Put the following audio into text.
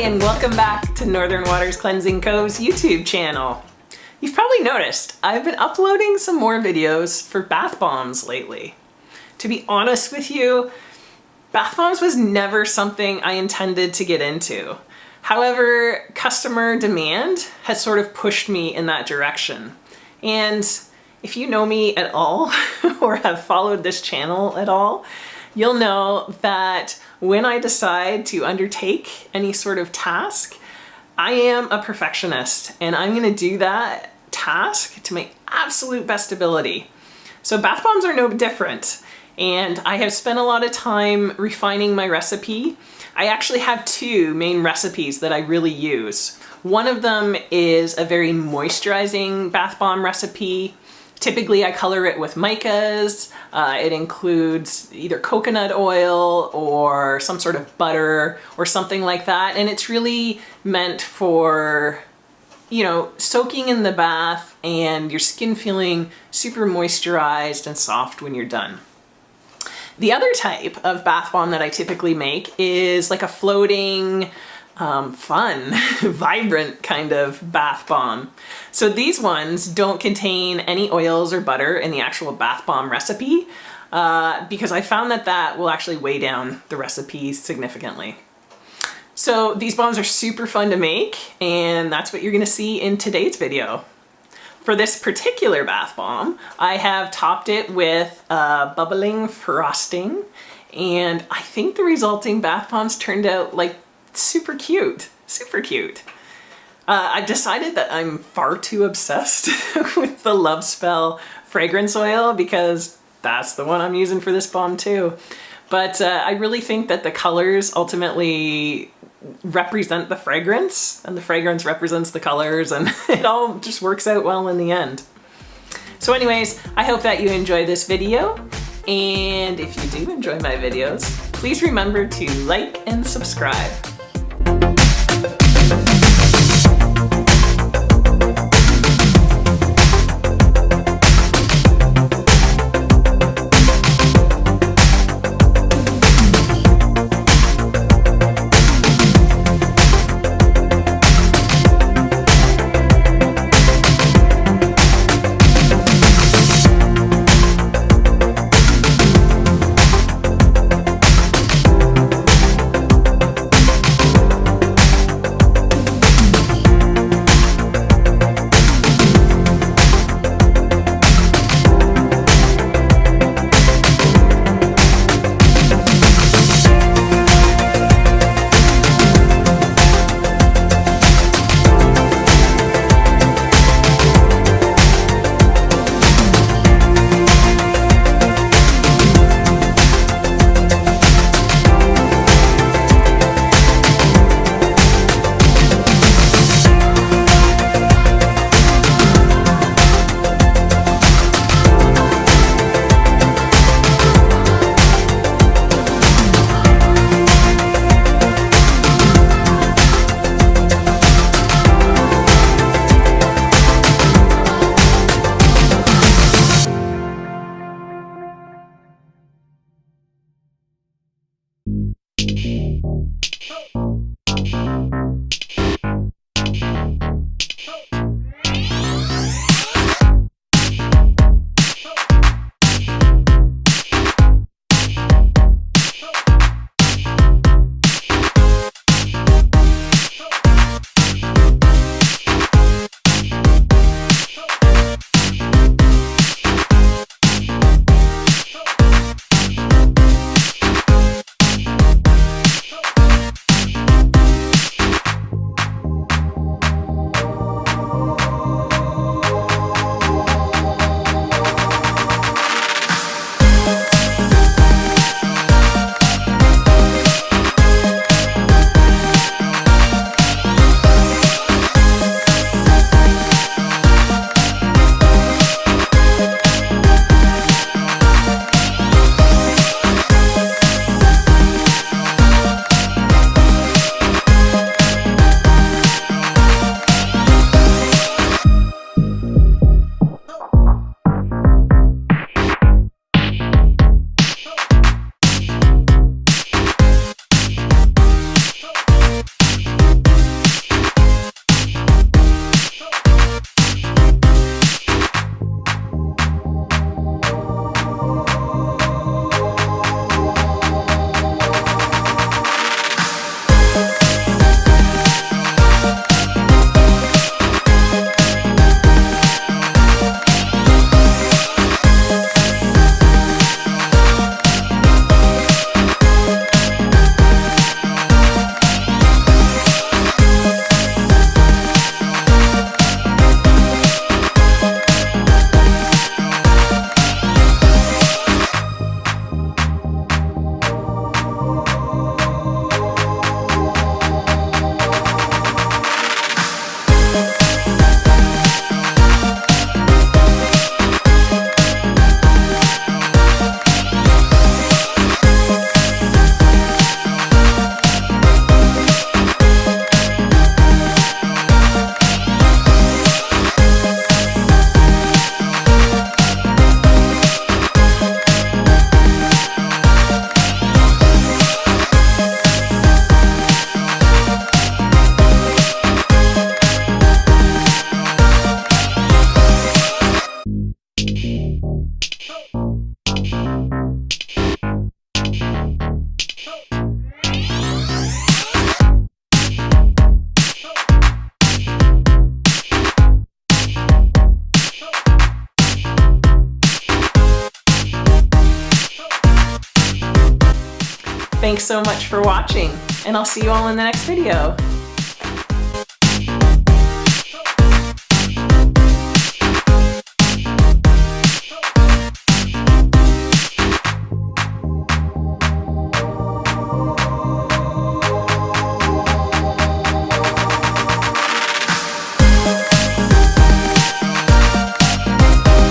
and welcome back to Northern Waters Cleansing Co.'s YouTube channel. You've probably noticed I've been uploading some more videos for bath bombs lately. To be honest with you, bath bombs was never something I intended to get into. However, customer demand has sort of pushed me in that direction. And if you know me at all or have followed this channel at all, you'll know that when I decide to undertake any sort of task, I am a perfectionist and I'm going to do that task to my absolute best ability. So bath bombs are no different, and I have spent a lot of time refining my recipe. I actually have two main recipes that I really use. One of them is a very moisturizing bath bomb recipe. Typically I color it with micas. It includes either coconut oil or some sort of butter or something like that. And it's really meant for, you know, soaking in the bath and your skin feeling super moisturized and soft when you're done. The other type of bath bomb that I typically make is like a floating, fun, vibrant kind of bath bomb. So these ones don't contain any oils or butter in the actual bath bomb recipe because I found that that will actually weigh down the recipe significantly. So these bombs are super fun to make, and that's what you're gonna see in today's video. For this particular bath bomb, I have topped it with bubbling frosting, and I think the resulting bath bombs turned out like super cute, super cute. I've decided that I'm far too obsessed with the Love Spell fragrance oil because that's the one I'm using for this bomb too. But I really think that the colors ultimately represent the fragrance, and the fragrance represents the colors, and it all just works out well in the end. So anyways, I hope that you enjoy this video, and if you do enjoy my videos, please remember to like and subscribe. Thanks so much for watching, and I'll see you all in the next video.